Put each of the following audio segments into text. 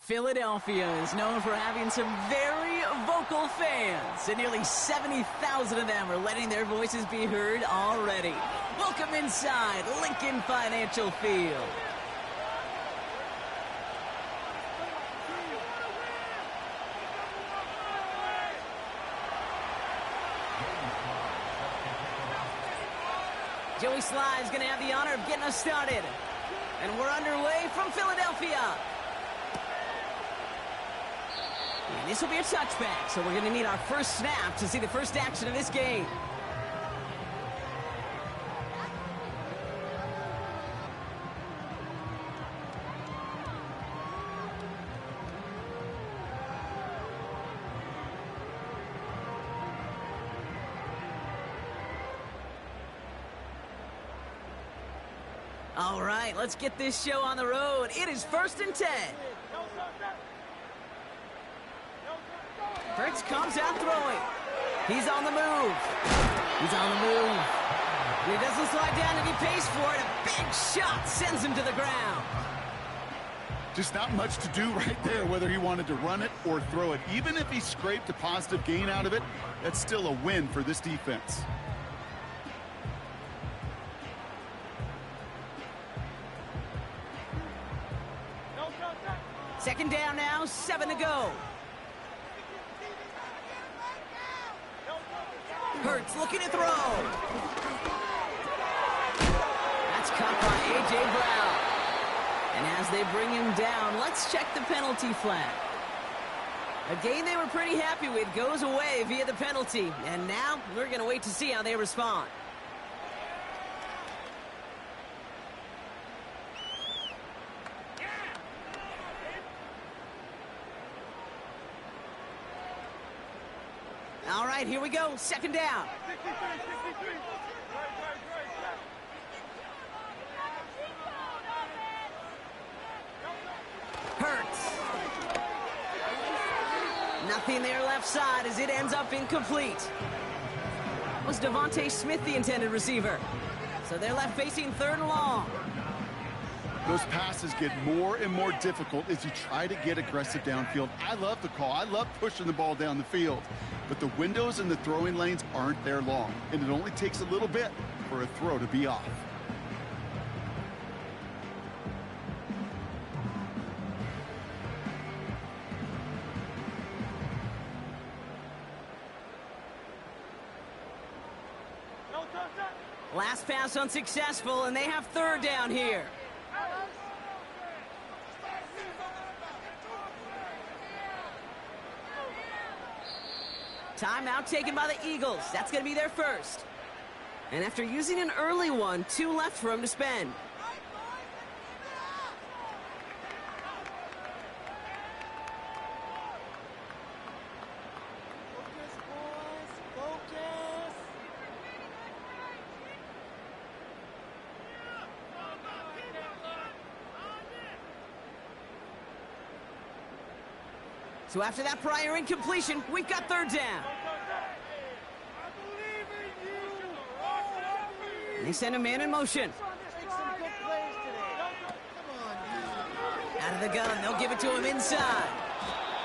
Philadelphia is known for having some very vocal fans, and nearly 70,000 of them are letting their voices be heard already. Welcome inside Lincoln Financial Field. Joey Sly is going to have the honor of getting us started. And we're underway from Philadelphia. And this will be a touchback, so we're going to need our first snap to see the first action of this game. All right, let's get this show on the road. It is 1st and 10. Fritz comes out throwing. He's on the move. He's on the move. He doesn't slide down if he pays for it. A big shot sends him to the ground. Just not much to do right there, whether he wanted to run it or throw it. Even if he scraped a positive gain out of it, that's still a win for this defense. Second down now, 7 to go. Hurts looking to throw. That's caught by A.J. Brown. And as they bring him down, let's check the penalty flag. A game they were pretty happy with goes away via the penalty. And now we're going to wait to see how they respond. All right, here we go. Second down. Hurts. Nothing there left side as it ends up incomplete. Was Devontae Smith the intended receiver? So they're left facing 3rd and long. Those passes get more and more difficult as you try to get aggressive downfield. I love the call. I love pushing the ball down the field. But the windows in the throwing lanes aren't there long, and it only takes a little bit for a throw to be off. Last pass unsuccessful, and they have 3rd down here. Timeout taken by the Eagles. That's going to be their first. And after using an early one, 2 left for him to spend. So after that prior incompletion, we've got 3rd down. And they send a man in motion. Out of the gun, they'll give it to him inside.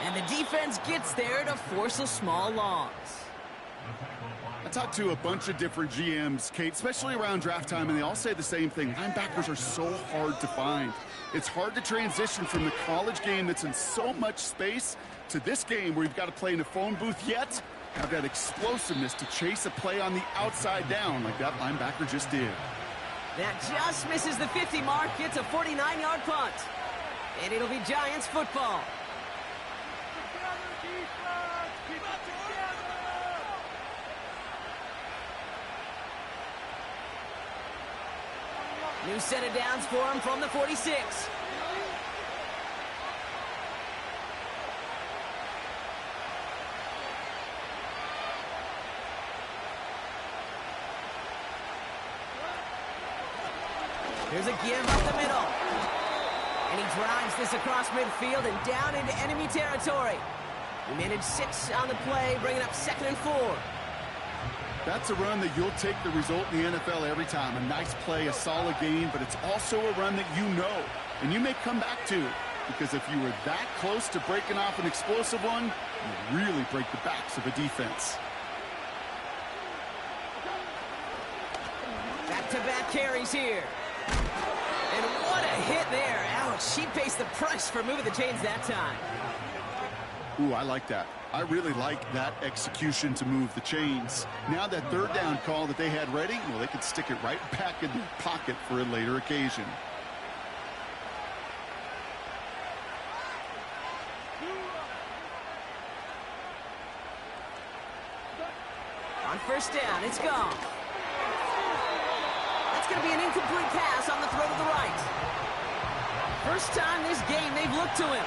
And the defense gets there to force a small loss. I talked to a bunch of different GMs, Kate, especially around draft time, and they all say the same thing. Linebackers are so hard to find. It's hard to transition from the college game that's in so much space to this game where you've got to play in a phone booth, yet have that explosiveness to chase a play on the outside down like that linebacker just did. That just misses the 50 mark. It's a 49-yard punt. And it'll be Giants football. New set of downs for him from the 46. Here's a give up the middle. And he drives this across midfield and down into enemy territory. He managed 6 on the play, bringing up 2nd and 4. That's a run that you'll take the result in the NFL every time. A nice play, a solid gain, but it's also a run that you know, and you may come back to. because if you were that close to breaking off an explosive one, you really break the backs of a defense. Back-to-back carries here. And what a hit there. Ouch, she pays the price for moving the chains that time. Ooh, I like that. I really like that execution to move the chains. Now that third down call that they had ready, well, they could stick it right back in their pocket for a later occasion. On first down, it's gone. That's going to be an incomplete pass on the throw to the right. First time this game they've looked to him.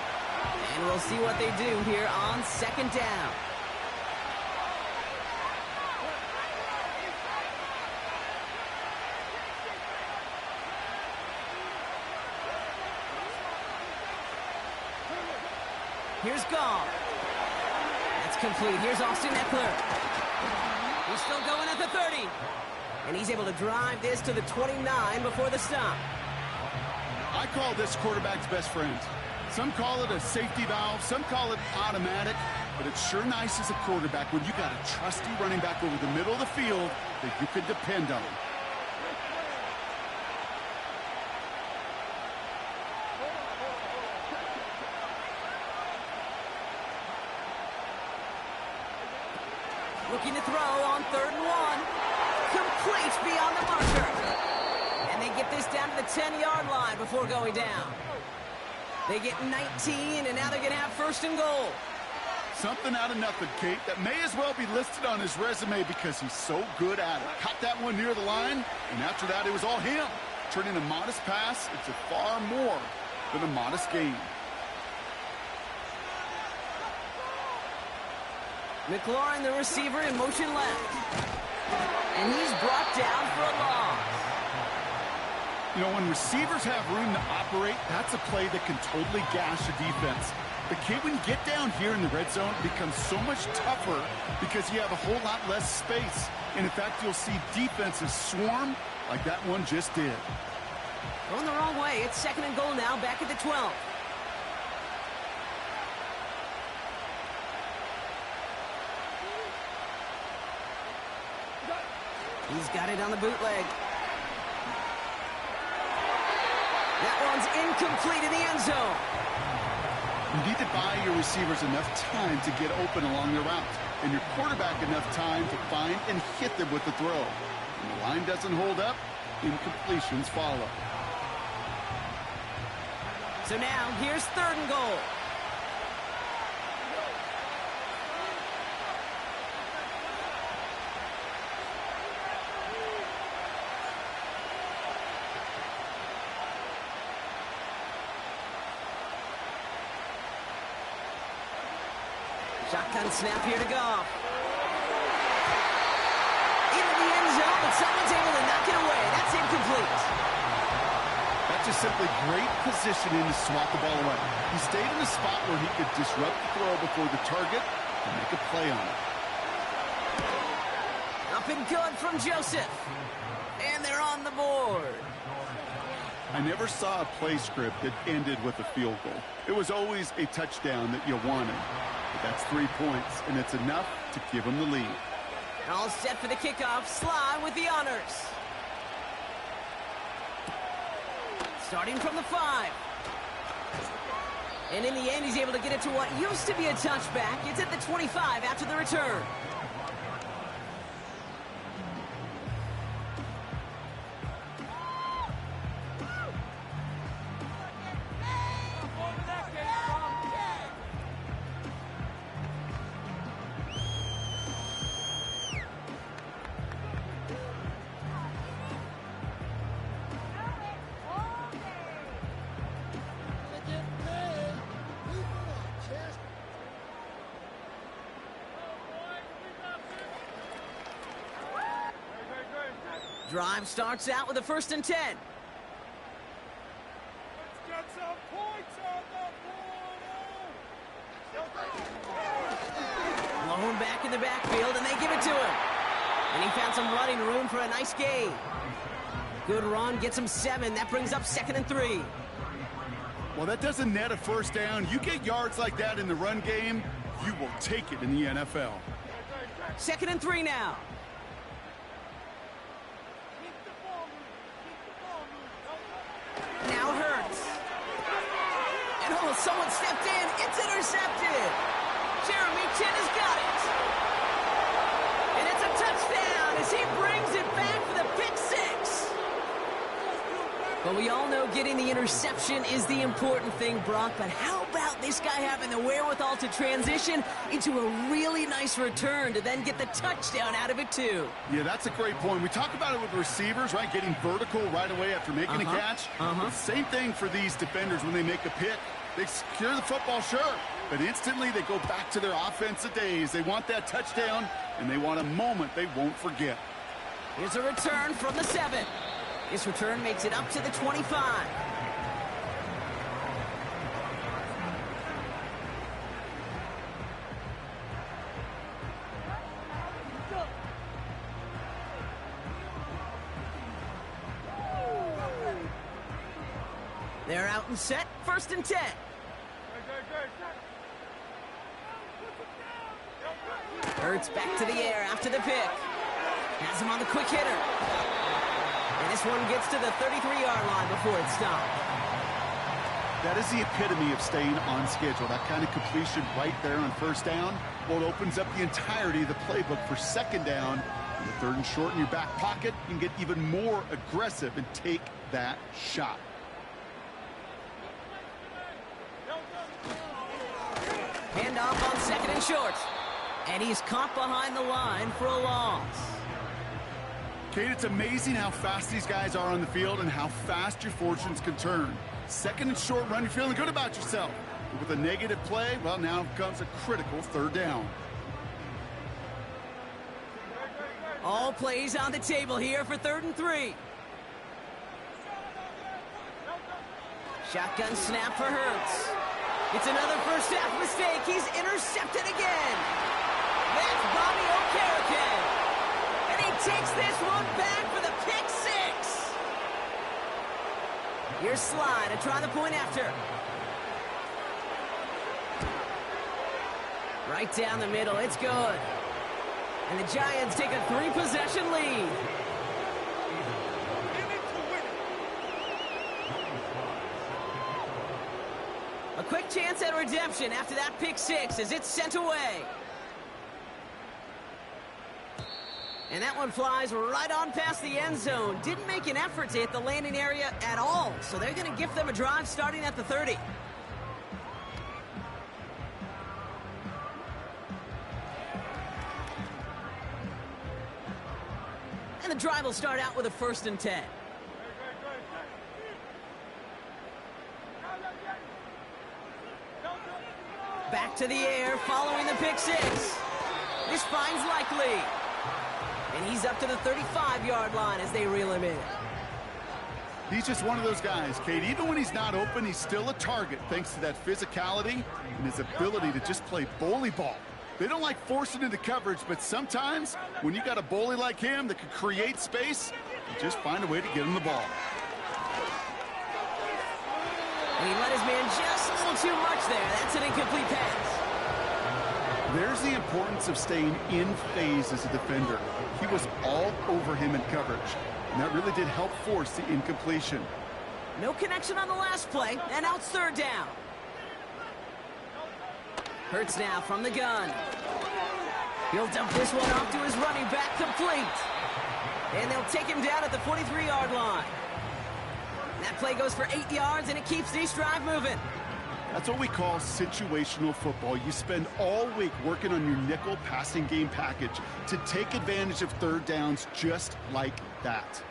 And we'll see what they do here on second down. Here's Gall. That's complete. Here's Austin Eckler. He's still going at the 30. And he's able to drive this to the 29 before the stop. I call this quarterback's best friend. Some call it a safety valve, some call it automatic, but it's sure nice as a quarterback when you got a trusty running back over the middle of the field that you can depend on. Looking to throw on 3rd and 1. Complete beyond the marker. And they get this down to the 10-yard line before going down. They get 19, and now they're going to have 1st and goal. Something out of nothing, Kate. That may as well be listed on his resume because he's so good at it. Caught that one near the line, and after that, it was all him. Turning a modest pass into far more than a modest gain. McLaurin, the receiver, in motion left. And he's brought down for a loss. You know, when receivers have room to operate, that's a play that can totally gash a defense. But Kate, when you get down here in the red zone, it becomes so much tougher because you have a whole lot less space. And in fact, you'll see defenses swarm like that one just did. Going the wrong way. It's 2nd and goal now, back at the 12. He's got it on the bootleg. That one's incomplete in the end zone. You need to buy your receivers enough time to get open along the route, and your quarterback enough time to find and hit them with the throw. When the line doesn't hold up, incompletions follow. So now, here's 3rd and goal. Shotgun snap here to Goff. Into the end zone, but someone's able to knock it away. That's incomplete. That's just simply great positioning to swat the ball away. He stayed in a spot where he could disrupt the throw before the target and make a play on it. Up and good from Joseph. And they're on the board. I never saw a play script that ended with a field goal. It was always a touchdown that you wanted. But that's 3 points, and it's enough to give them the lead. All set for the kickoff. Sly with the honors. Starting from the 5. And in the end, he's able to get it to what used to be a touchback. It's at the 25 after the return. Drive starts out with a 1st and 10. Let's get some points on the board. Blown back in the backfield, and they give it to him. And he found some running room for a nice gain. Good run, gets him 7. That brings up 2nd and 3. Well, that doesn't net a first down. You get yards like that in the run game, you will take it in the NFL. 2nd and 3 now. Now Hurts. And oh, someone stepped in. It's intercepted. Jeremy Chin has got it. And it's a touchdown as he brings it back for the pick 6. But we all know getting the interception is the important thing, Brock. But how about this guy having the wherewithal to transition into a really nice return to then get the touchdown out of it, too? Yeah, that's a great point. We talk about it with receivers, right? Getting vertical right away after making a catch. Same thing for these defenders when they make a pick. They secure the football, sure, but instantly they go back to their offensive days. They want that touchdown, and they want a moment they won't forget. Here's a return from the 7. This return makes it up to the 25. They're out and set. 1st and 10. Hurts back to the air after the pick. Has him on the quick hitter. And this one gets to the 33-yard line before it's stopped. That is the epitome of staying on schedule. That kind of completion right there on 1st down. Well, it opens up the entirety of the playbook for 2nd down. And the 3rd and short in your back pocket, you can get even more aggressive and take that shot. Handoff on 2nd and short. And he's caught behind the line for a loss. Kate, it's amazing how fast these guys are on the field and how fast your fortunes can turn. 2nd and short run, you're feeling good about yourself. But with a negative play, well, now comes a critical 3rd down. All plays on the table here for 3rd and 3. Shotgun snap for Hurts. It's another first half mistake. He's intercepted again. That's Bobby Okereke. And he takes this one back for the pick 6. Here's Sly to try the point after. Right down the middle. It's good. And the Giants take a 3-possession lead. A quick chance at redemption after that pick 6 as it's sent away. And that one flies right on past the end zone. Didn't make an effort to hit the landing area at all. So they're going to gift them a drive starting at the 30. And the drive will start out with a 1st and 10. Back to the air following the pick 6. This finds Likely. And he's up to the 35-yard line as they reel him in. He's just one of those guys, Kate. Even when he's not open, he's still a target thanks to that physicality and his ability to just play bully ball. They don't like forcing into coverage, but sometimes when you got a bully like him that can create space, you just find a way to get him the ball. And he let his man just a little too much there. That's an incomplete pass. There's the importance of staying in phase as a defender. He was all over him in coverage, and that really did help force the incompletion. No connection on the last play, and now it's 3rd down. Hurts now from the gun. He'll dump this one off to his running back, complete. And they'll take him down at the 43-yard line. That play goes for 8 yards, and it keeps this drive moving. That's what we call situational football. You spend all week working on your nickel passing game package to take advantage of 3rd downs just like that.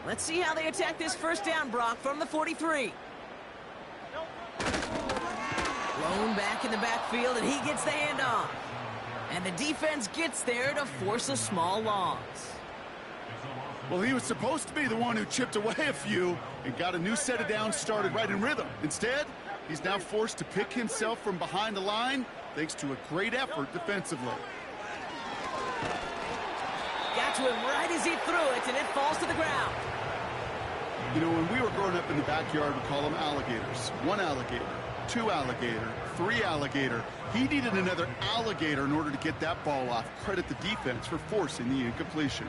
Let's see how they attack this 1st down, Brock, from the 43. Blown back in the backfield, and he gets the handoff. And the defense gets there to force a small loss. Well, he was supposed to be the one who chipped away a few and got a new set of downs started right in rhythm. Instead, he's now forced to pick himself from behind the line thanks to a great effort defensively. Got to him right as he threw it, and it falls to the ground. You know, when we were growing up in the backyard, we call them alligators. 1 alligator, 2 alligator, 3 alligator. He needed another alligator in order to get that ball off. Credit the defense for forcing the incompletion.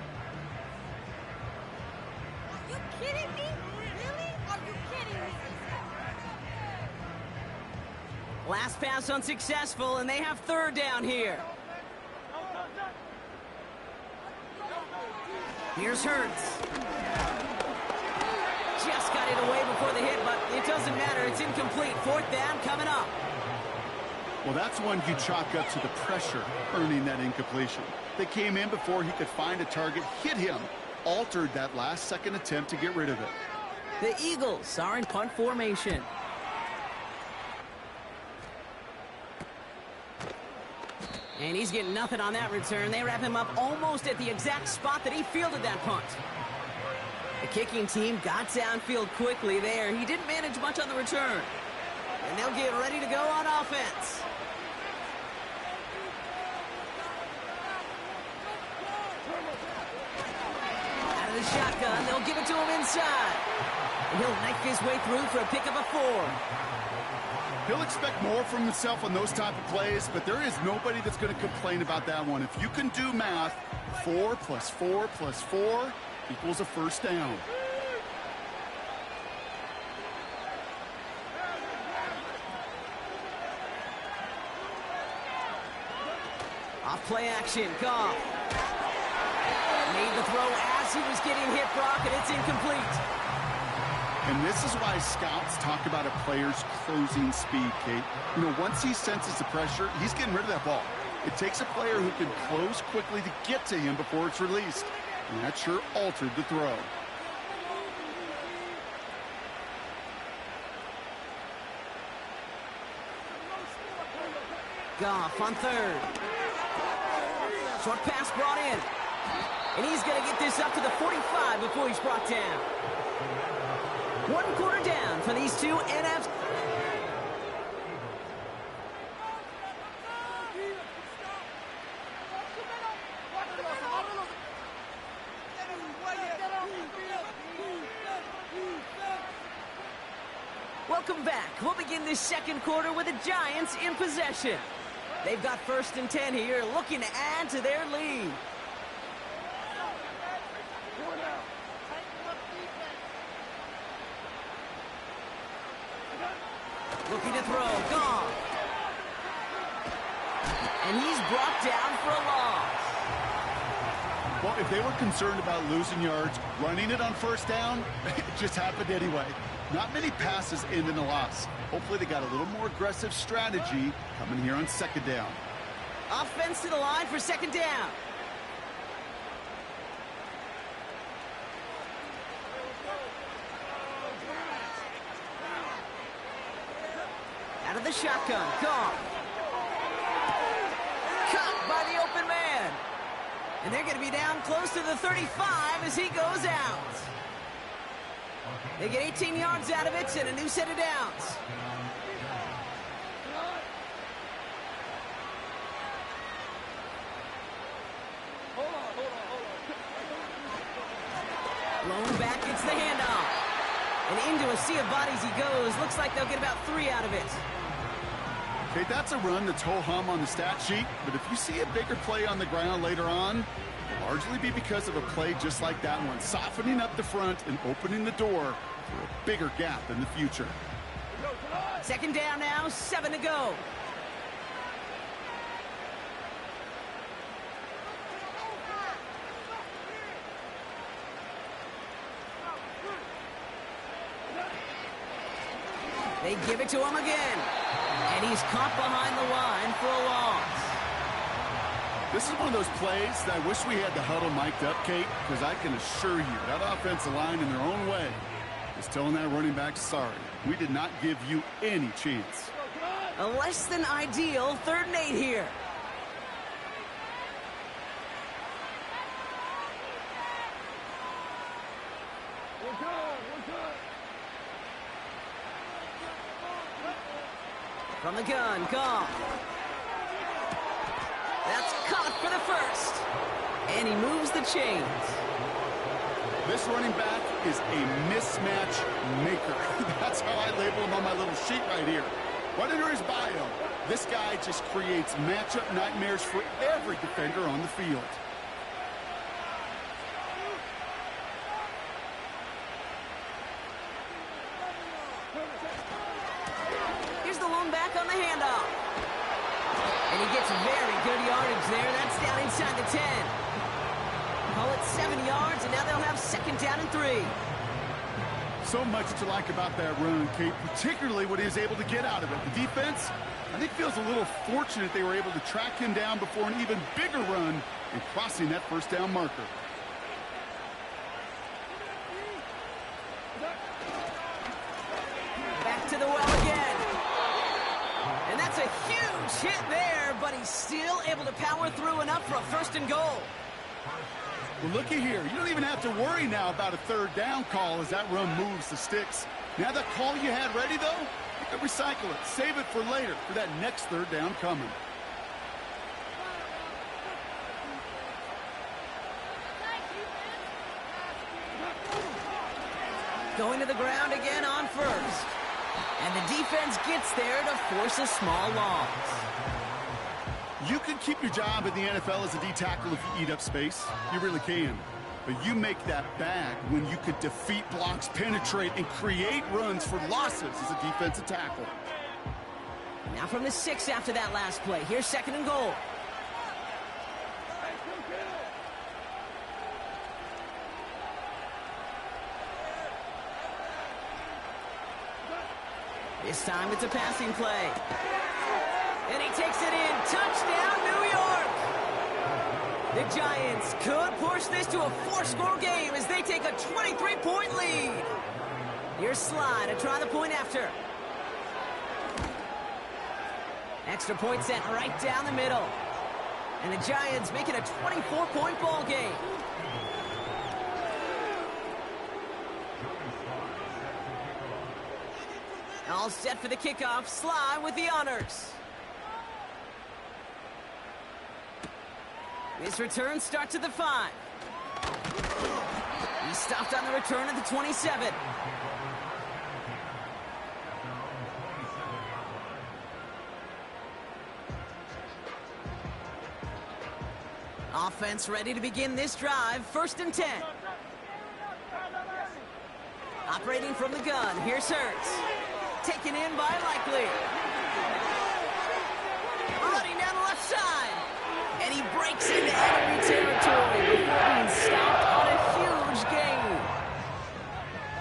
Are you kidding me? Really? Are you kidding me? Last pass unsuccessful, and they have 3rd down here. Here's Hurts. Just got it away before the hit, but it doesn't matter. It's incomplete. 4th down coming up. Well, that's one you chalk up to the pressure earning that incompletion. They came in before he could find a target, hit him, altered that last-second attempt to get rid of it. The Eagles are in punt formation. And he's getting nothing on that return. They wrap him up almost at the exact spot that he fielded that punt. The kicking team got downfield quickly there. He didn't manage much on the return. And they'll get ready to go on offense. Out of the shotgun, they'll give it to him inside. And he'll knife his way through for a pickup of 4. He'll expect more from himself on those type of plays, but there is nobody that's going to complain about that one. If you can do math, 4 plus 4 plus 4 equals a 1st down. Off play action, Goff. Made the throw as he was getting hit, Brock, and it's incomplete. And this is why scouts talk about a player's closing speed, Kate. You know, once he senses the pressure, he's getting rid of that ball. It takes a player who can close quickly to get to him before it's released. And that sure altered the throw. Goff on 3rd. Short pass brought in. And he's going to get this up to the 45 before he's brought down. 1 quarter down for these two NFC. Welcome back. We'll begin this 2nd quarter with the Giants in possession. They've got 1st and 10 here, looking to add to their lead. Looking to throw, Goff. And he's brought down for a loss. Well, if they were concerned about losing yards, running it on 1st down, it just happened anyway. Not many passes end in a loss. Hopefully they got a little more aggressive strategy coming here on 2nd down. Offense to the line for 2nd down. Out of the shotgun, Goff. Caught by the open man. And they're going to be down close to the 35 as he goes out. They get 18 yards out of it and a new set of downs. Blown back, it's the handoff. And into a sea of bodies he goes. Looks like they'll get about 3 out of it. Okay, that's a run that's ho-hum on the stat sheet, but if you see a bigger play on the ground later on, it'll largely be because of a play just like that one, softening up the front and opening the door for a bigger gap in the future. 2nd down now, 7 to go. They give it to him again. And he's caught behind the line for a loss. This is one of those plays that I wish we had the huddle mic'd up, Kate, because I can assure you that offensive line in their own way is telling that running back, sorry, we did not give you any chance. A less than ideal 3rd and 8 here. From the gun, Goff. That's caught for the 1st. And he moves the chains. This running back is a mismatch maker. That's how I label him on my little sheet right here. Right under his bio, this guy just creates matchup nightmares for every defender on the field. Here's the lone back on the handoff. And he gets very good yardage there. That's down inside the 10. Call it 7 yards, and now they'll have second down and 3. So much to like about that run, Kate, particularly what he was able to get out of it. The defense, I think, feels a little fortunate they were able to track him down before an even bigger run and crossing that first down marker. Back to the well again. And that's a huge hit there, but he's still able to power through enough for a first and goal. Well, looky here. You don't even have to worry now about a third down call as that run moves the sticks. Now that call you had ready, though, you can recycle it. Save it for later for that next third down coming. Going to the ground again on first. And the defense gets there to force a small loss. You can keep your job in the NFL as a D-tackle if you eat up space. You really can. But you make that bad when you could defeat blocks, penetrate, and create runs for losses as a defensive tackle. Now from the 6 after that last play. Here's second and goal. This time it's a passing play. And he takes it in. Touchdown, New York! The Giants could push this to a 4-score game as they take a 23-point lead. Here's Sly to try the point after. Extra point sent right down the middle. And the Giants make it a 24-point ball game. All set for the kickoff. Sly with the honors. This return starts at the 5. He stopped on the return at the 27. Offense ready to begin this drive. First and 10. Operating from the gun. Here's Hurts. Taken in by Likely. Running down the left side. And he breaks into enemy territory before being stopped on a huge gain.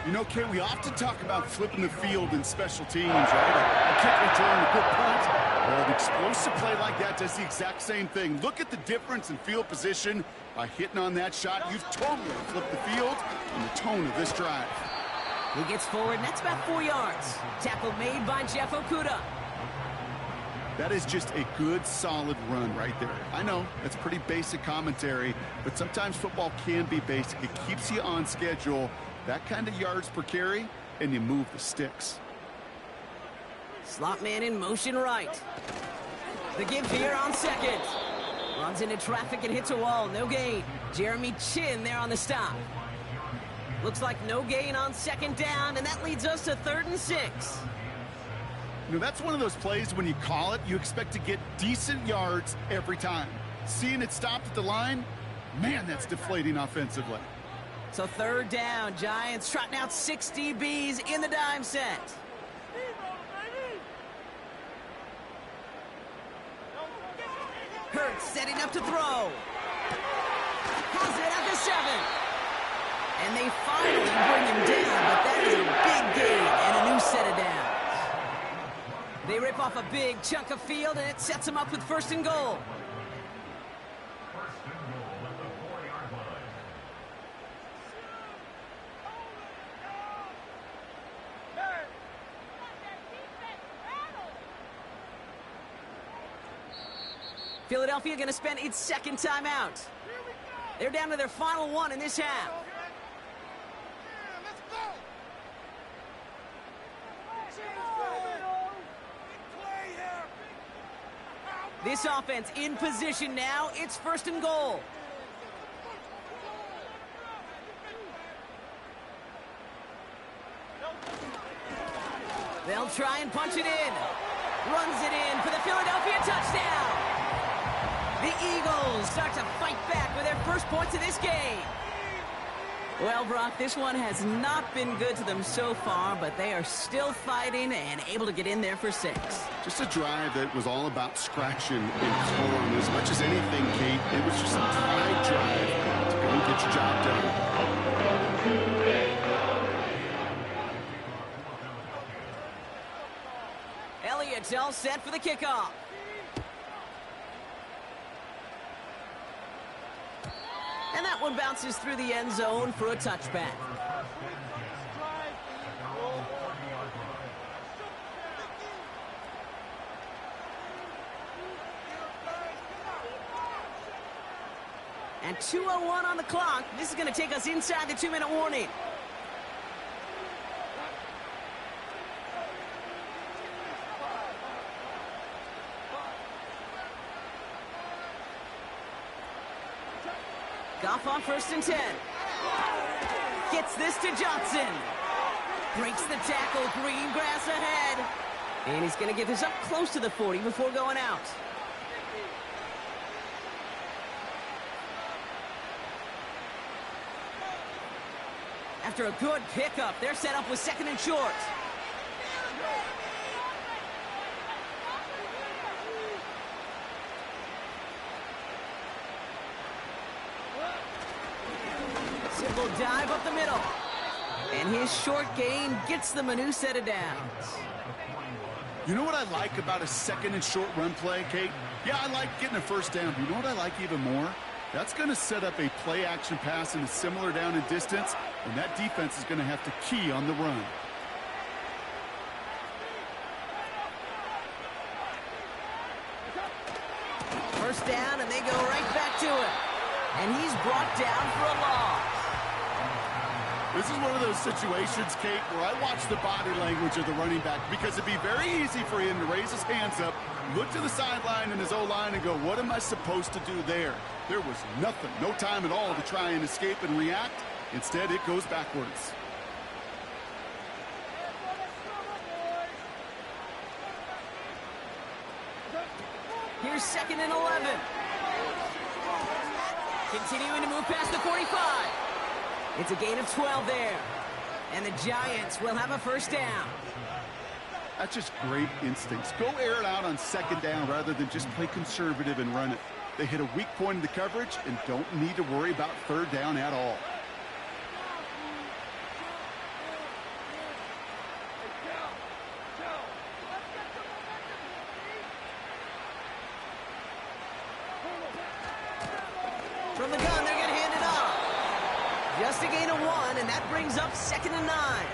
You know, Kate, we often talk about flipping the field in special teams, right? A kick return, a good punt. Well, an explosive play like that does the exact same thing. Look at the difference in field position by hitting on that shot. You've totally flipped the field and the tone of this drive. He gets forward, and that's about 4 yards. Tackle made by Jeff Okudah. That is just a good, solid run right there. I know, that's pretty basic commentary, but sometimes football can be basic. It keeps you on schedule, that kind of yards per carry, and you move the sticks. Slot man in motion right. The give here on second. Runs into traffic and hits a wall. No gain. Jeremy Chin there on the stop. Looks like no gain on second down, and that leads us to 3rd and 6. You know, that's one of those plays when you call it, you expect to get decent yards every time. Seeing it stopped at the line, man, that's deflating offensively. So 3rd down, Giants trotting out 6 DBs in the dime set. Hurts setting up to throw. Has it at the 7. And they finally bring him down, but that is a big gain and a new set of downs. They rip off a big chunk of field, and it sets them up with 1st and goal. Philadelphia going to spend its 2nd timeout. They're down to their final 1 in this half. This offense in position now. It's 1st and goal. They'll try and punch it in. Runs it in for the Philadelphia touchdown. The Eagles start to fight back with their first points of this game. Well, Brock, this one has not been good to them so far, but they are still fighting and able to get in there for 6. Just a drive that was all about scratching and clawing. As much as anything, Kate, it was just a tight drive to go and get your job done. Elliott's all set for the kickoff. And that one bounces through the end zone for a touchback. And 2:01 on the clock. This is going to take us inside the 2-minute warning. Goff on 1st and 10. Gets this to Johnson. Breaks the tackle. Green grass ahead. And he's going to get this up close to the 40 before going out. After a good pickup, they're set up with 2nd and short. Simple dive up the middle. And his short gain gets them a new set of downs. You know what I like about a 2nd and short run play, Kate? Yeah, I like getting a 1st down. But you know what I like even more? That's going to set up a play-action pass in a similar down and distance, and that defense is going to have to key on the run. First down, and they go right back to him. And he's brought down for a loss. This is one of those situations, Kate, where I watch the body language of the running back because it'd be very easy for him to raise his hands up, look to the sideline in his O-line and go, what am I supposed to do there? There was nothing, no time at all to try and escape and react. Instead, it goes backwards. Here's 2nd and 11. Continuing to move past the 45. It's a gain of 12 there. And the Giants will have a 1st down. That's just great instincts. Go air it out on 2nd down rather than just play conservative and run it. They hit a weak point in the coverage and don't need to worry about 3rd down at all. From the gun, they're going to hand it off. Just a gain of 1, and that brings up 2nd and 9.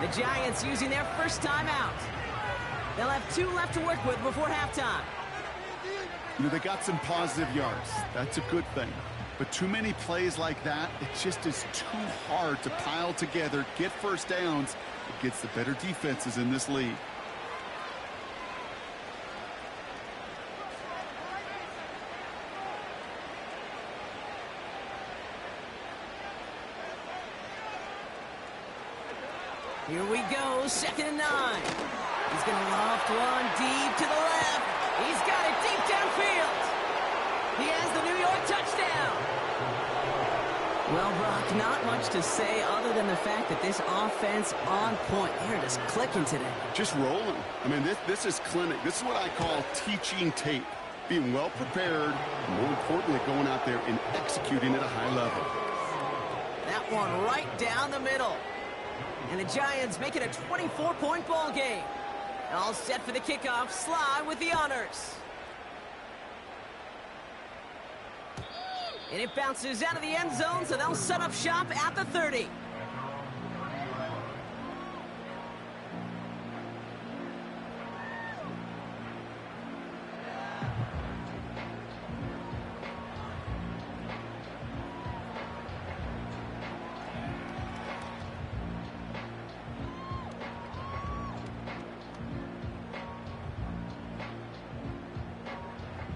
The Giants using their first timeout. They'll have 2 left to work with before halftime. You know, they got some positive yards. That's a good thing. But too many plays like that, it just is too hard to pile together, get 1st downs against the better defenses in this league. Here we go, 2nd and 9. He's going to loft one deep to the left. He's got it deep downfield. He has the New York touchdown. Well, Brock, not much to say other than the fact that this offense on point. They're just clicking today. Just rolling. I mean, this is clinic. This is what I call teaching tape. Being well prepared, and more importantly, going out there and executing at a high level. That one right down the middle. And the Giants make it a 24-point ball game. All set for the kickoff. Sly with the honors. And it bounces out of the end zone, so they'll set up shop at the 30.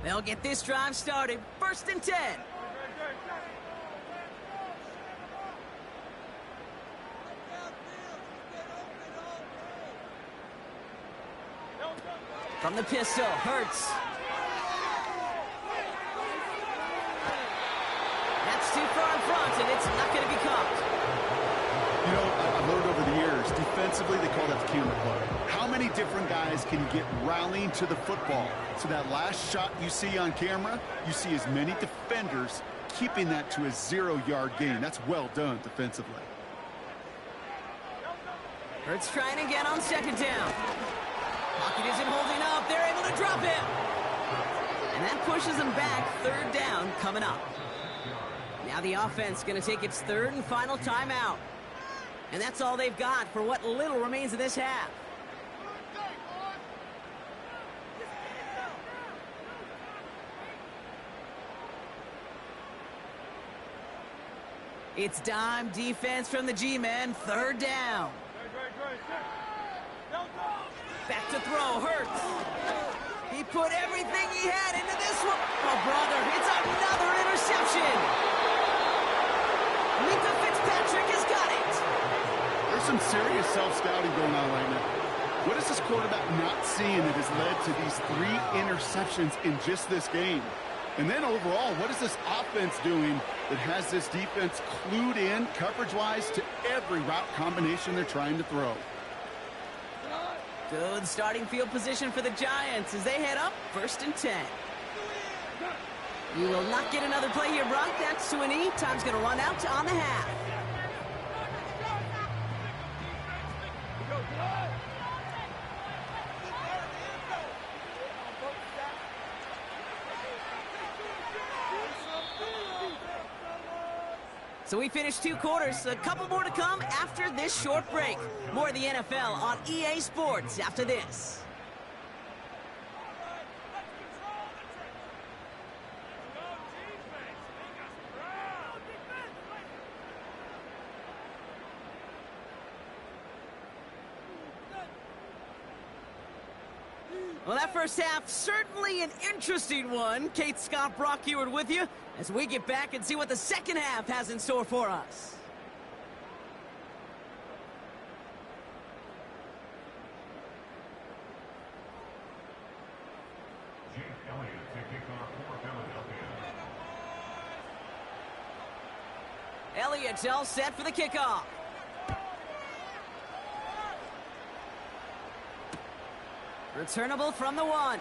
They'll get this drive started. 1st and 10. From the pistol, Hurts. That's too far in front, and it's not going to be caught. You know, I've learned over the years, defensively, they call that the camera play. How many different guys can get rallying to the football? So that last shot you see on camera, you see as many defenders keeping that to a 0-yard gain. That's well done defensively. Hurts trying again on second down. Pocket isn't holding up. They're able to drop him. And that pushes them back. Third down coming up. Now the offense going to take its third and final timeout. And that's all they've got for what little remains of this half. It's dime defense from the G-men. Third down. Back to throw, Hurts. He put everything he had into this one. Oh, brother, it's another interception. Mika Fitzpatrick has got it. There's some serious self-scouting going on right now. What is this quarterback not seeing that has led to these 3 interceptions in just this game? And then overall, what is this offense doing that has this defense clued in coverage-wise to every route combination they're trying to throw? Good starting field position for the Giants as they head up 1st and 10. You will not get another play here, Brock. That's to an E. Time's going to run out on the half. So we finished 2 quarters. A couple more to come after this short break. More of the NFL on EA Sports after this. Well, that first half, certainly an interesting one. Kate, Scott, Brock Ewart with you as we get back and see what the second half has in store for us. Elliott's all set for the kickoff. Returnable from the 1.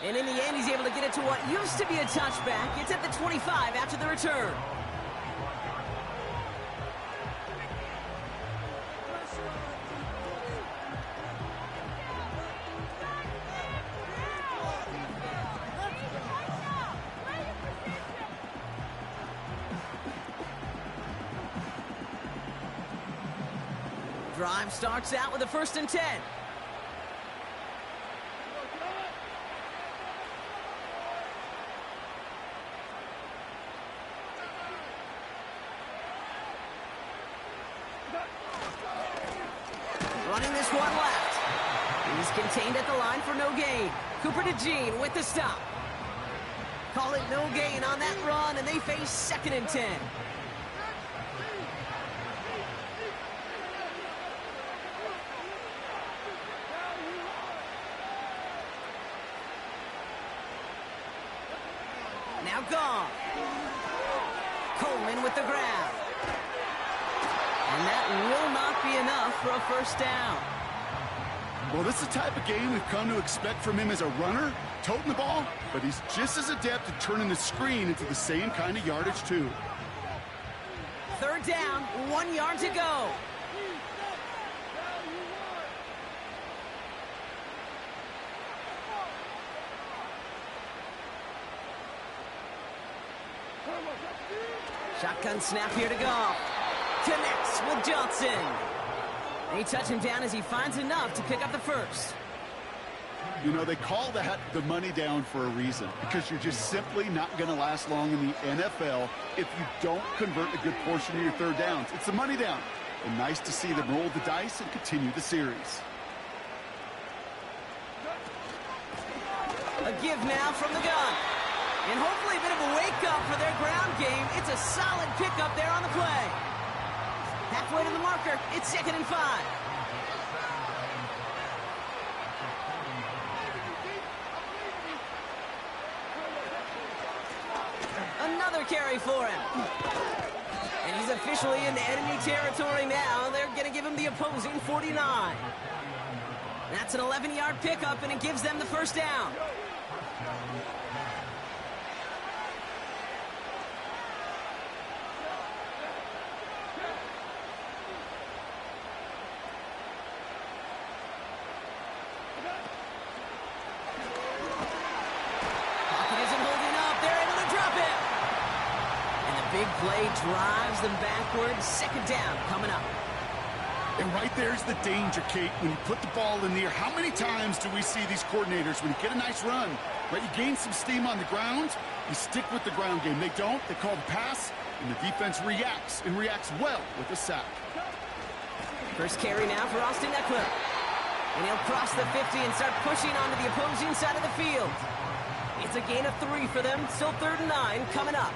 And in the end, he's able to get it to what used to be a touchback. It's at the 25 after the return. Drive starts out with a 1st and 10. Running this one left. He's contained at the line for no gain. Cooper to Jean with the stop. Call it no gain on that run, and they face 2nd and 10. Now gone. Coleman with the grab. And that will not be enough for a 1st down. Well, this is the type of game we've come to expect from him as a runner, toting the ball, but he's just as adept at turning the screen into the same kind of yardage, too. 3rd down, 1 yard to go. Shotgun snap here to go. Connects with Johnson. They touch him down as he finds enough to pick up the 1st. You know, they call that the money down for a reason, because you're just simply not going to last long in the NFL if you don't convert a good portion of your 3rd downs. It's the money down. And nice to see them roll the dice and continue the series. A give now from the gun. And hopefully a bit of a wake-up for their ground game. It's a solid pickup there on the play. Halfway to the marker, it's 2nd and 5. another carry for him. And he's officially in enemy territory now. They're going to give him the opposing 49. That's an 11-yard pickup, and it gives them the first down. Big play drives them backwards. Second down coming up. And right there's the danger, Kate. When you put the ball in the air, how many times do we see these coordinators, when you get a nice run, right, you gain some steam on the ground, you stick with the ground game. They don't. They call the pass, and the defense reacts, and reacts well with a sack. First carry now for Austin Eckler. And he'll cross the 50 and start pushing onto the opposing side of the field. It's a gain of 3 for them. Still 3rd and 9 coming up.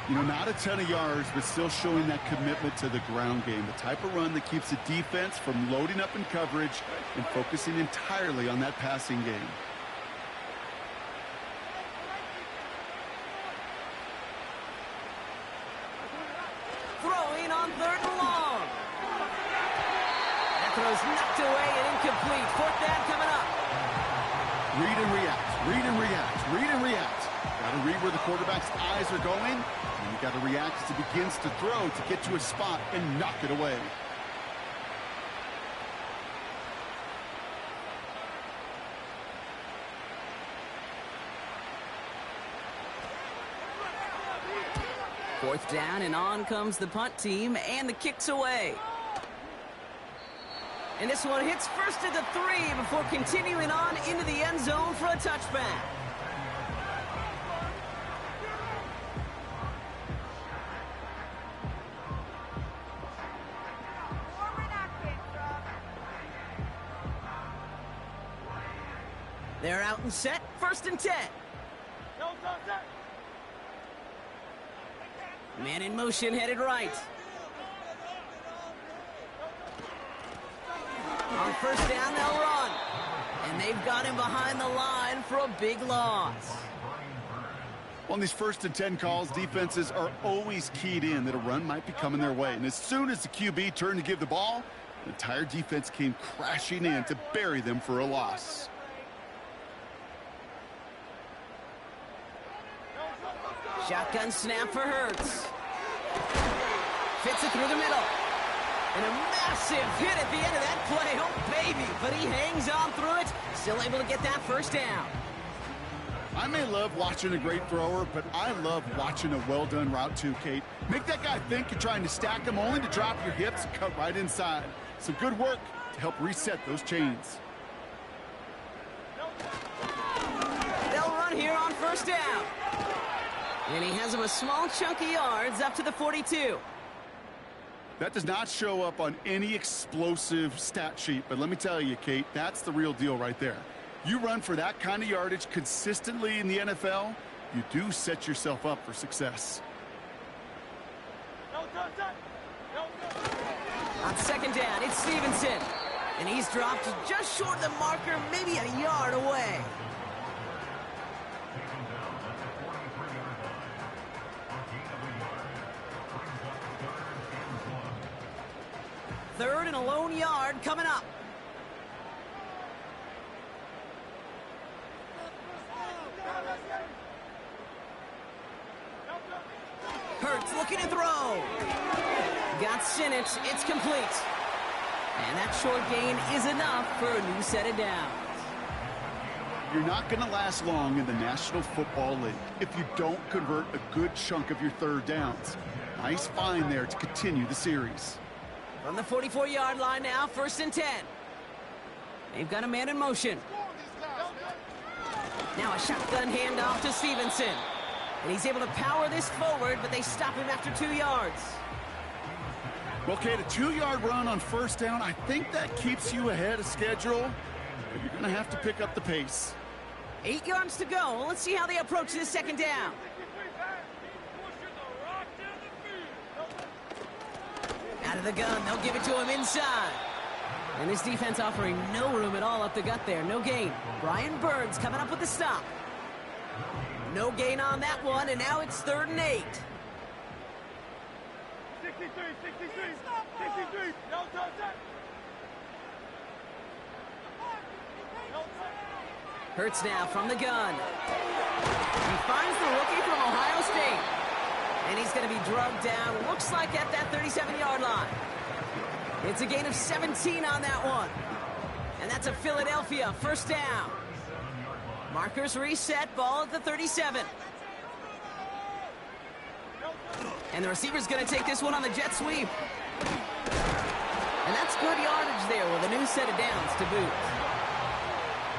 You know, not a ton of yards, but still showing that commitment to the ground game. The type of run that keeps the defense from loading up in coverage and focusing entirely on that passing game. Throwing on 3rd and long. That throw's knocked away and incomplete. 4th down coming up. Read and react, read and react, read and react. Got to read where the quarterback's eyes are going, and you got to react as he begins to throw to get to a spot and knock it away. Fourth down, and on comes the punt team, and the kick's away. And this one hits first at the 3 before continuing on into the end zone for a touchback. They're out and set, 1st and 10. Man in motion, headed right. On 1st down, they'll run. And they've got him behind the line for a big loss. On these 1st and 10 calls, defenses are always keyed in that a run might be coming their way. And as soon as the QB turned to give the ball, the entire defense came crashing in to bury them for a loss. Shotgun snap for Hurts. Fits it through the middle. And a massive hit at the end of that play. Oh, baby. But he hangs on through it. Still able to get that first down. I may love watching a great thrower, but I love watching a well-done route too, Kate. Make that guy think you're trying to stack him only to drop your hips and cut right inside. Some good work to help reset those chains. They'll run here on 1st down. And he has him a small chunk of yards up to the 42. That does not show up on any explosive stat sheet, but let me tell you, Kate, that's the real deal right there. You run for that kind of yardage consistently in the NFL, you do set yourself up for success. On 2nd down, it's Stevenson. And he's dropped just short of the marker, maybe a yard away. Third and a lone yard coming up. Hurts looking to throw. Got Sinnott. It's complete. And that short gain is enough for a new set of downs. You're not going to last long in the National Football League if you don't convert a good chunk of your 3rd downs. Nice find there to continue the series. From the 44-yard line now, 1st and 10. They've got a man in motion. Now a shotgun handoff to Stevenson. And he's able to power this forward, but they stop him after 2 yards. Well, Kate, a 2-yard run on 1st down, I think that keeps you ahead of schedule. But you're going to have to pick up the pace. 8 yards to go. Let's see how they approach this 2nd down. Out of the gun, they'll give it to him inside. And this defense offering no room at all up the gut there. No gain. Brian Burns coming up with the stop. No gain on that one, and now it's 3rd and 8. 63, 63, 63. No touch. Hurts now from the gun. He finds the rookie from Ohio State. And he's going to be drugged down, looks like at that 37-yard line. It's a gain of 17 on that one. And that's a Philadelphia 1st down. Markers reset, ball at the 37. And the receiver's going to take this one on the jet sweep. And that's good yardage there with a new set of downs to boot.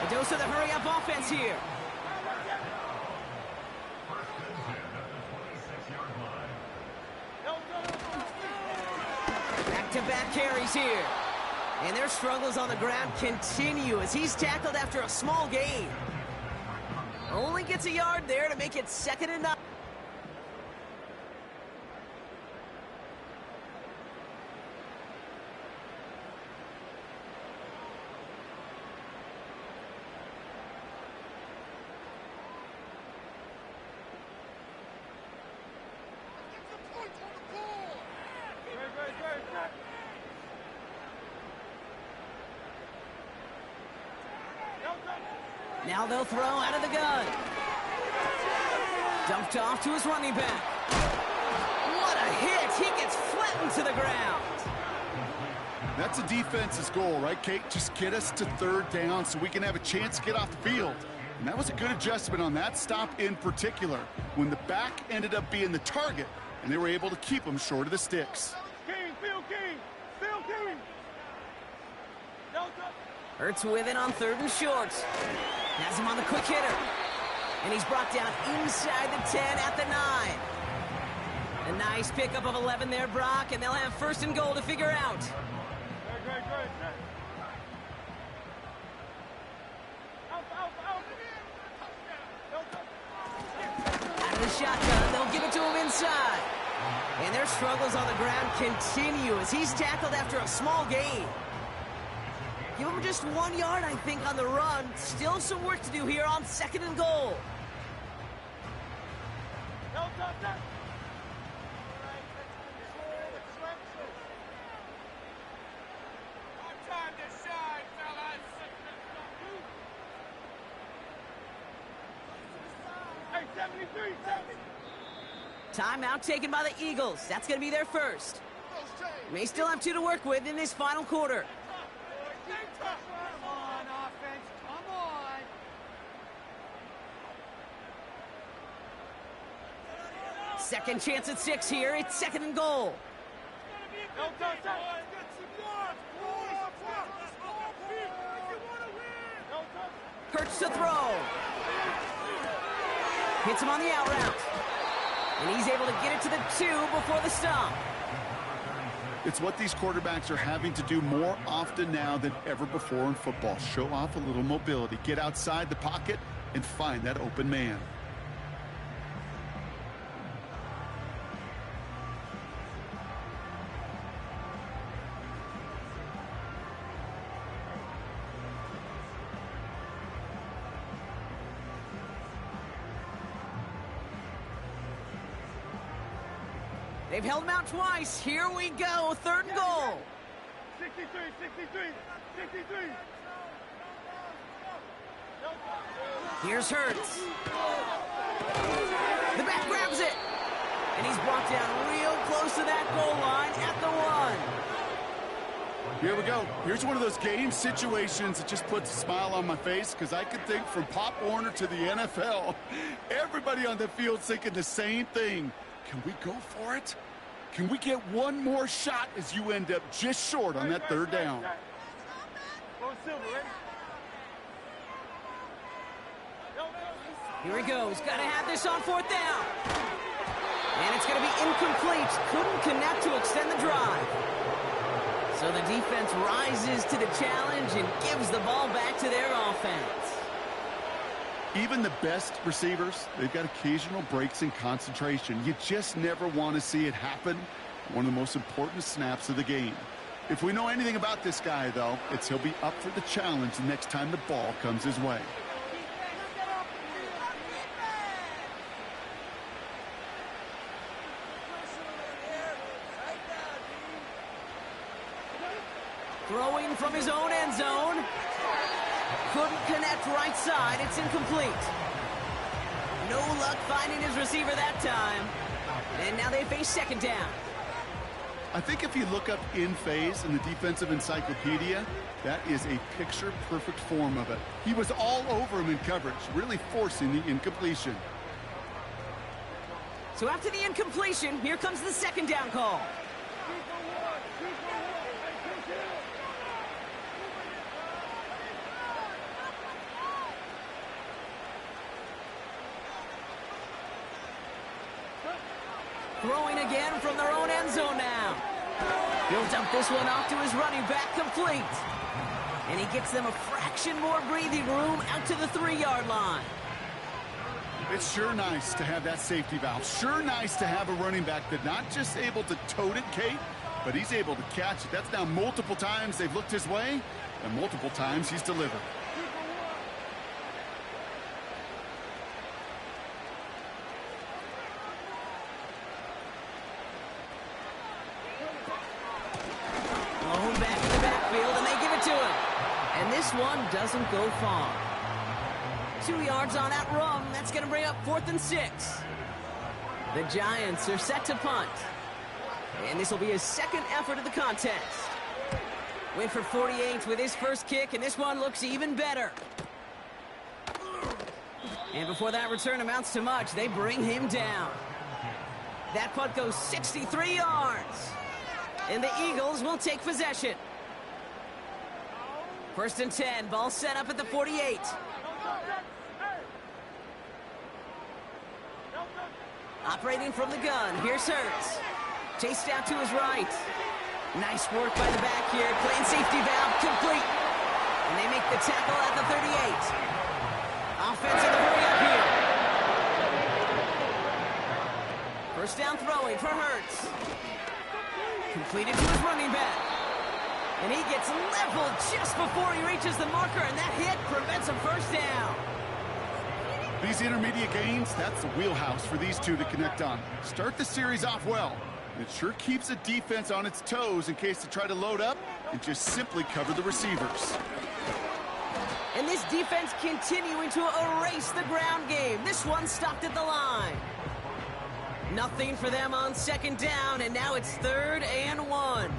A dose of the hurry-up offense here. Back-to-back carries here. And their struggles on the ground continue as he's tackled after a small gain. Only gets a yard there to make it 2nd and 9. Now they'll throw out of the gun. Dumped off to his running back. What a hit! He gets flattened to the ground. That's a defense's goal, right, Kate? Just get us to 3rd down so we can have a chance to get off the field. And that was a good adjustment on that stop in particular, when the back ended up being the target, and they were able to keep him short of the sticks. Hurts with it on 3rd and short. Has him on the quick hitter. And he's brought down inside the 10 at the 9. A nice pickup of 11 there, Brock, and they'll have 1st and goal to figure out. Out of the shotgun, they'll give it to him inside. And their struggles on the ground continue as he's tackled after a small gain. Give him just 1 yard, I think, on the run. Still some work to do here on 2nd and goal. Timeout taken by the Eagles. That's going to be their first. May still have 2 to work with in this final quarter. Come on, offense. Come on. Second chance at 6 here. It's 2nd and goal. Hurts to throw. Hits him on the out route. And he's able to get it to the 2 before the stop. It's what these quarterbacks are having to do more often now than ever before in football. Show off a little mobility. Get outside the pocket and find that open man. They've held him out twice. Here we go. 3rd and goal. 63, 63, 63. Here's Hurts. The back grabs it. And he's brought down real close to that goal line at the 1. Here we go. Here's one of those game situations that just puts a smile on my face because I could think from Pop Warner to the NFL, everybody on the field thinking the same thing. Can we go for it? Can we get one more shot as you end up just short on that 3rd down? Here he goes. Got to have this on 4th down. And it's going to be incomplete. Couldn't connect to extend the drive. So the defense rises to the challenge and gives the ball back to their offense. Even the best receivers, they've got occasional breaks in concentration. You just never want to see it happen. One of the most important snaps of the game. If we know anything about this guy, though, it's he'll be up for the challenge the next time the ball comes his way. Throwing from his own end zone. Couldn't connect right side. It's incomplete. No luck finding his receiver that time. And now they face second down. I think if you look up in phase in the defensive encyclopedia, that is a picture-perfect form of it. He was all over him in coverage, really forcing the incompletion. So after the incompletion, here comes the second down call. Throwing again from their own end zone now. He'll dump this one off to his running back, complete. And he gets them a fraction more breathing room out to the 3-yard line. It's sure nice to have that safety valve. Sure nice to have a running back that's not just able to tote it, Kate, but he's able to catch it. That's now multiple times they've looked his way, and multiple times he's delivered. Blown back in the backfield, and they give it to him. And this one doesn't go far. 2 yards on that run. That's going to bring up 4th and 6. The Giants are set to punt. And this will be his second effort of the contest. Went for 48 with his first kick, and this one looks even better. And before that return amounts to much, they bring him down. That punt goes 63 yards. And the Eagles will take possession. 1st and 10, ball set up at the 48. Operating from the gun, here's Hurts. Chased out to his right. Nice work by the back here, playing safety valve, complete. And they make the tackle at the 38. Offense in the hurry up here. First down throwing for Hurts. Completed to his running back. And he gets leveled just before he reaches the marker, and that hit prevents a first down. These intermediate gains, that's the wheelhouse for these two to connect on. Start the series off well. It sure keeps the defense on its toes in case they try to load up and just simply cover the receivers. And this defense continuing to erase the ground game. This one stopped at the line. Nothing for them on second down, and now it's 3rd and 1.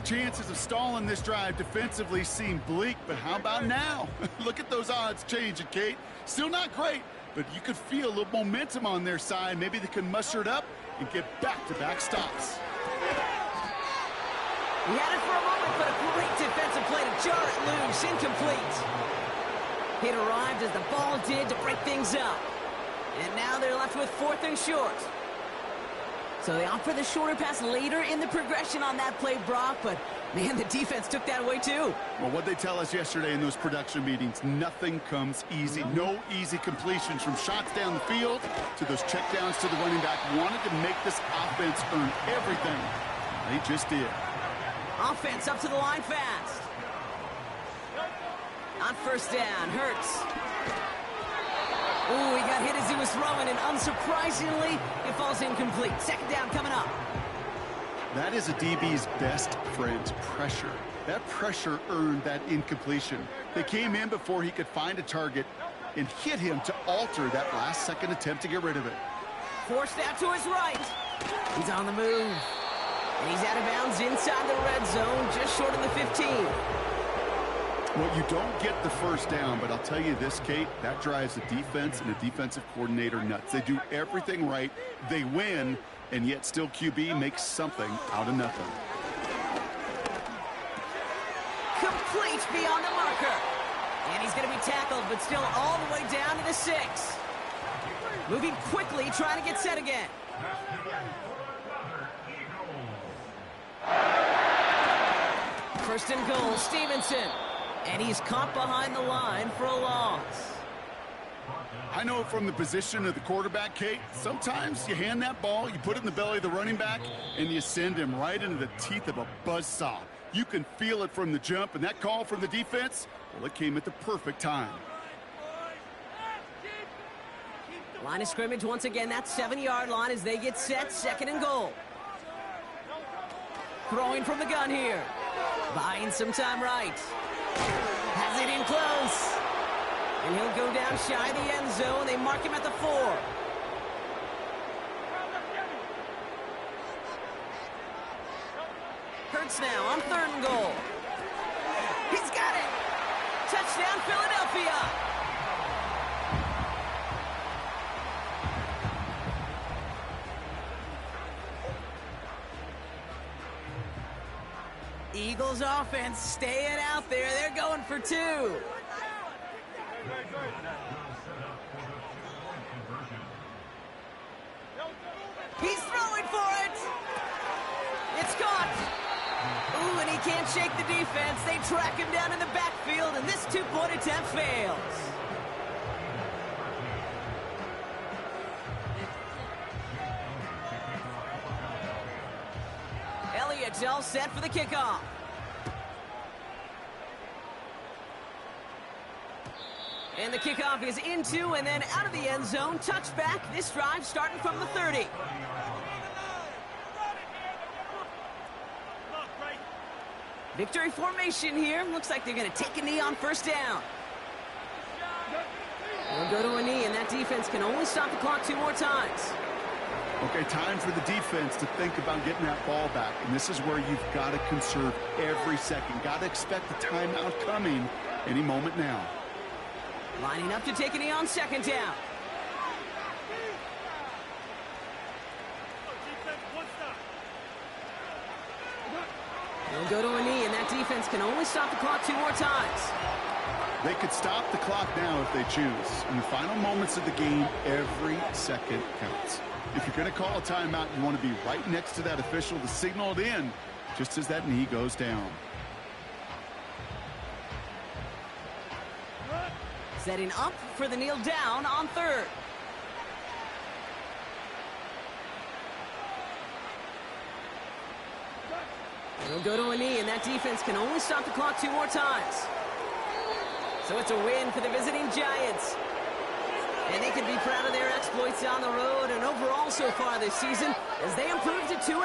Chances of stalling this drive defensively seem bleak, but how about now? Look at those odds changing, Kate. Still not great, but you could feel a little momentum on their side. Maybe they can muster it up and get back-to-back stops. He had it for a moment, but a great defensive play to jar it loose. Incomplete. Hit arrived as the ball did to break things up. And now they're left with 4th and short. So they opt for the shorter pass later in the progression on that play, Brock, but man, the defense took that away too. Well, what they tell us yesterday in those production meetings, nothing comes easy. No easy completions from shots down the field to those checkdowns to the running back. Wanted to make this offense earn everything. They just did. Offense up to the line fast. On first down, Hurts. Ooh, he got hit as he was throwing, and unsurprisingly, it falls incomplete. Second down coming up. That is a DB's best friend, pressure. That pressure earned that incompletion. They came in before he could find a target and hit him to alter that last-second attempt to get rid of it. Forced out to his right. He's on the move. And he's out of bounds inside the red zone, just short of the 15. Well, you don't get the first down, but I'll tell you this, Kate, that drives the defense and the defensive coordinator nuts. They do everything right, they win, and yet still QB makes something out of nothing. Complete beyond the marker. And he's going to be tackled, but still all the way down to the 6. Moving quickly, trying to get set again. First and goal, Stevenson. And he's caught behind the line for a loss. I know it from the position of the quarterback, Kate. Sometimes you hand that ball, you put it in the belly of the running back, and you send him right into the teeth of a buzzsaw. You can feel it from the jump, and that call from the defense, well, it came at the perfect time. Line of scrimmage once again, that 7-yard line as they get set, second and goal. Throwing from the gun here. Buying some time right. Has it in close. And he'll go down shy of the end zone. They mark him at the 4. Hurts now on 3rd and goal. He's got it. Touchdown, Philadelphia. Eagles offense staying out there. They're going for 2. He's throwing for it. It's caught. Ooh, and he can't shake the defense. They track him down in the backfield, and this 2-point attempt fails. Elliott's all set for the kickoff. And the kickoff is into and then out of the end zone. Touchback. This drive starting from the 30. Victory formation here. Looks like they're going to take a knee on 1st down. They'll go to a knee, and that defense can only stop the clock 2 more times. Okay, time for the defense to think about getting that ball back. And this is where you've got to conserve every second. Got to expect the timeout coming any moment now. Lining up to take a knee on 2nd down. They'll go to a knee, and that defense can only stop the clock 2 more times. They could stop the clock now if they choose. In the final moments of the game, every second counts. If you're going to call a timeout, you want to be right next to that official to signal it in just as that knee goes down. Setting up for the kneel down on 3rd. They'll go to a knee, and that defense can only stop the clock 2 more times. So it's a win for the visiting Giants. And they can be proud of their exploits on the road and overall so far this season as they improve to 2-0.